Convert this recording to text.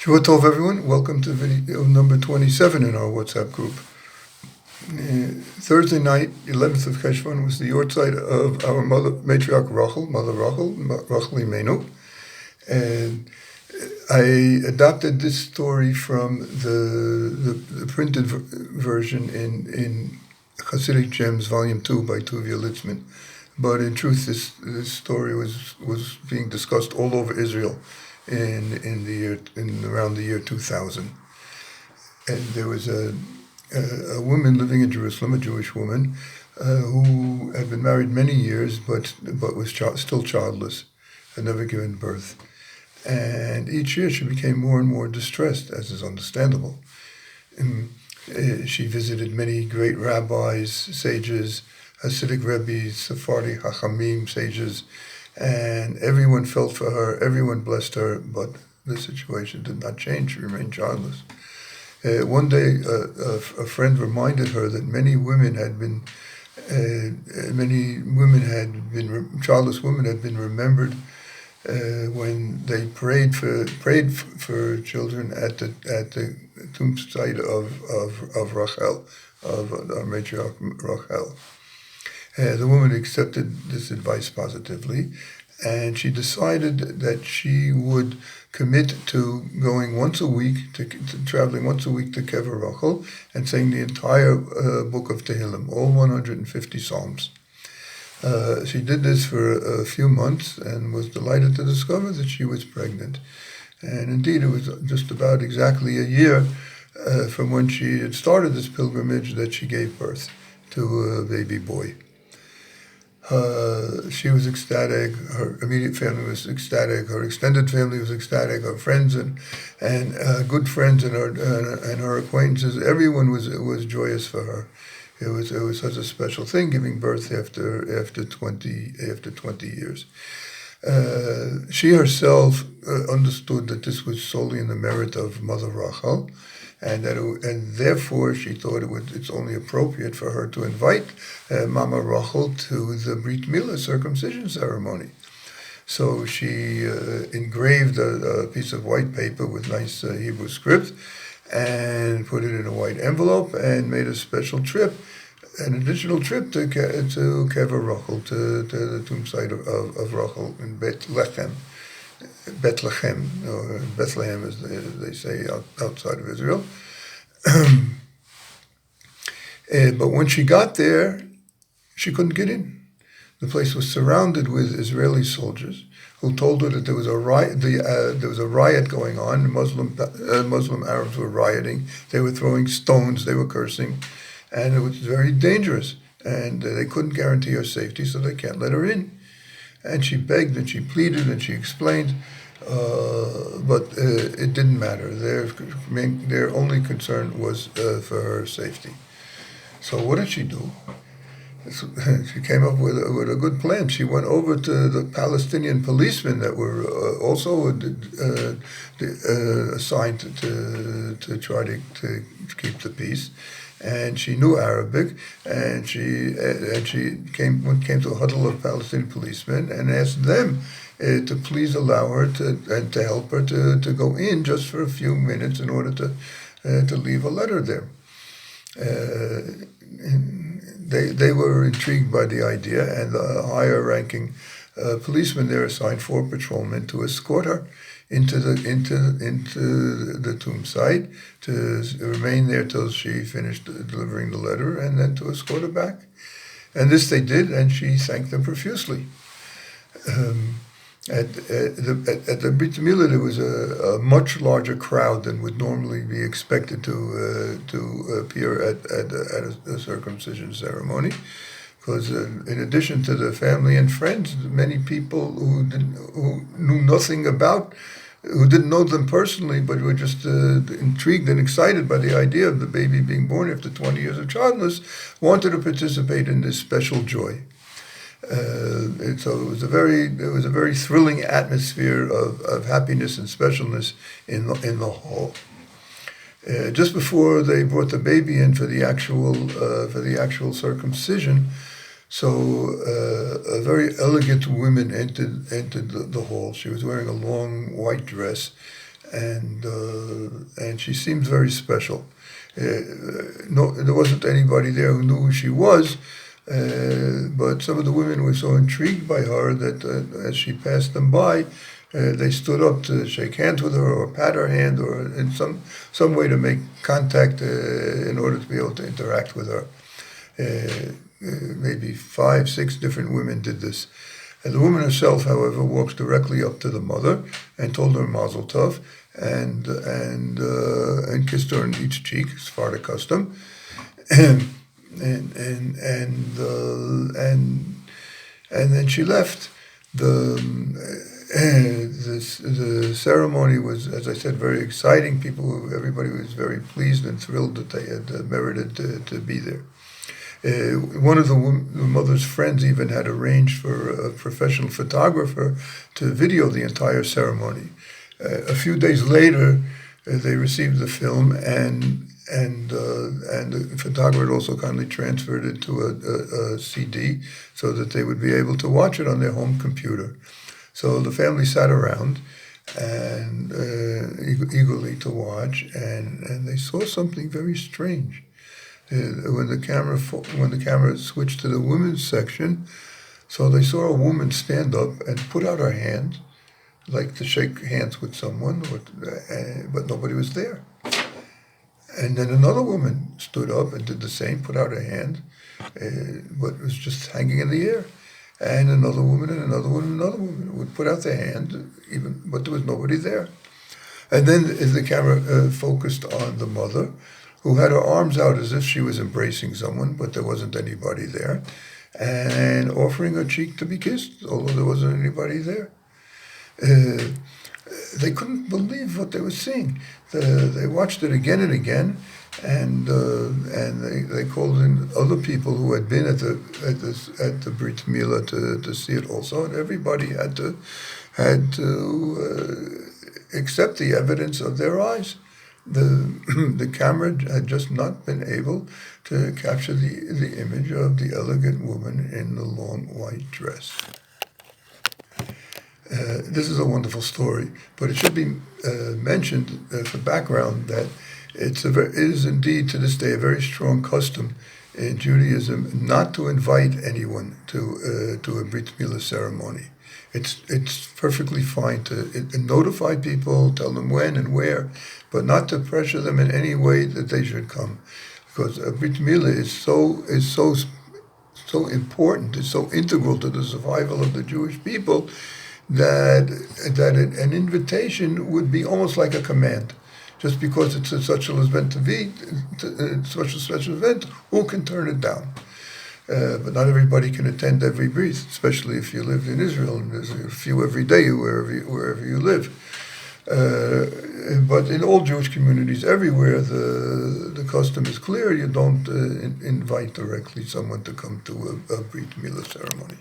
Shavua Tov, everyone. Welcome to video number 27 in our WhatsApp group. Thursday night, 11th of Cheshvan, was the yortzeit of our mother, Matriarch Rachel, Rachel Imenu. And I adopted this story from the printed version in Hasidic Gems, Volume 2 by Tuvia Litzman. But in truth, this story was being discussed all over Israel around the year 2000. And there was a woman living in Jerusalem, a Jewish woman, who had been married many years, but was still childless, had never given birth. And each year she became more and more distressed, as is understandable. She visited many great rabbis, sages, Hasidic Rebbes, Sephardi Hachamim, sages, and everyone felt for her, everyone blessed her, but the situation did not change. She remained childless. One day, a friend reminded her that childless women had been remembered when they prayed for children at the tombsite of Rachel, of our Matriarch Rachel. The woman accepted this advice positively, and she decided that she would commit to going once a week, to traveling once a week to Kever Rachel and saying the entire book of Tehillim, all 150 Psalms. She did this for a few months and was delighted to discover that she was pregnant. And indeed, it was just about exactly a year from when she had started this pilgrimage that she gave birth to a baby boy. She was ecstatic, her immediate family was ecstatic, her extended family was ecstatic, her friends and good friends and her acquaintances, everyone was joyous for her. It was such a special thing, giving birth after 20 years. She herself understood that this was solely in the merit of Mother Rachel, and therefore she thought it's only appropriate for her to invite Mama Rachel to the Brit Milah circumcision ceremony. So she engraved a piece of white paper with nice Hebrew script and put it in a white envelope and made a special trip, an additional trip to Kever Rachel, to the tombsite of Rachel in Beit Lechem. Beit Lechem, or Bethlehem, as they say outside of Israel. But when she got there, she couldn't get in. The place was surrounded with Israeli soldiers who told her that there was a riot. There was a riot going on. Muslim Arabs were rioting. They were throwing stones. They were cursing, and it was very dangerous. And they couldn't guarantee her safety, so they can't let her in. And she begged and she pleaded and she explained, but it didn't matter. Their only concern was for her safety. So what did she do? She came up with a good plan. She went over to the Palestinian policemen that were also assigned to try to keep the peace. And she knew Arabic, and she came to a huddle of Palestinian policemen and asked them to please allow her to help her to go in just for a few minutes in order to leave a letter there. They were intrigued by the idea, and the higher-ranking policemen there assigned 4 patrolmen to escort her into the tomb site, to remain there till she finished delivering the letter, and then to escort her back. And this they did, and she thanked them profusely. At the Brit Milah, there was a much larger crowd than would normally be expected to appear at a circumcision ceremony, because in addition to the family and friends, many people who knew nothing about, who didn't know them personally, but were just intrigued and excited by the idea of the baby being born after 20 years of childless, wanted to participate in this special joy. And so it was a very thrilling atmosphere of happiness and specialness in the hall. Just before they brought the baby in for the actual circumcision, so a very elegant woman entered the hall. She was wearing a long white dress, and she seemed very special. No, there wasn't anybody there who knew who she was, but some of the women were so intrigued by her that as she passed them by, they stood up to shake hands with her or pat her hand or in some way to make contact in order to be able to interact with her. Maybe 5, 6 different women did this. And the woman herself, however, walks directly up to the mother and told her Mazel Tov and kissed her on each cheek, as far the custom. And then she left. The ceremony was, as I said, very exciting. Everybody was very pleased and thrilled that they had merited to be there. One of the mother's friends even had arranged for a professional photographer to video the entire ceremony. A few days later, they received the film, and the photographer also kindly transferred it to a CD so that they would be able to watch it on their home computer. So the family sat around and eagerly to watch, and they saw something very strange. When the camera switched to the women's section, so they saw a woman stand up and put out her hand, like to shake hands with someone, but nobody was there. And then another woman stood up and did the same, put out her hand, but was just hanging in the air. And another woman and another woman and another woman would put out their hand, but there was nobody there. And then the camera focused on the mother, who had her arms out as if she was embracing someone, but there wasn't anybody there, and offering her cheek to be kissed, although there wasn't anybody there. They couldn't believe what they were seeing. They watched it again and again, and they called in other people who had been at the Brit Milah to see it also, and everybody had to accept the evidence of their eyes. The camera had just not been able to capture the image of the elegant woman in the long white dress. This is a wonderful story, but it should be mentioned for background that it is indeed to this day a very strong custom in Judaism not to invite anyone to a Brit Milah ceremony. It's perfectly fine to notify people, tell them when and where, but not to pressure them in any way that they should come, because a Brit Milah is so important, it's so integral to the survival of the Jewish people that an invitation would be almost like a command. Just because it's such a special event, who can turn it down? But not everybody can attend every brit, especially if you lived in Israel, and there's a few every day wherever you live. But in all Jewish communities everywhere, the custom is clear. You don't invite directly someone to come to a Brit Milah ceremony.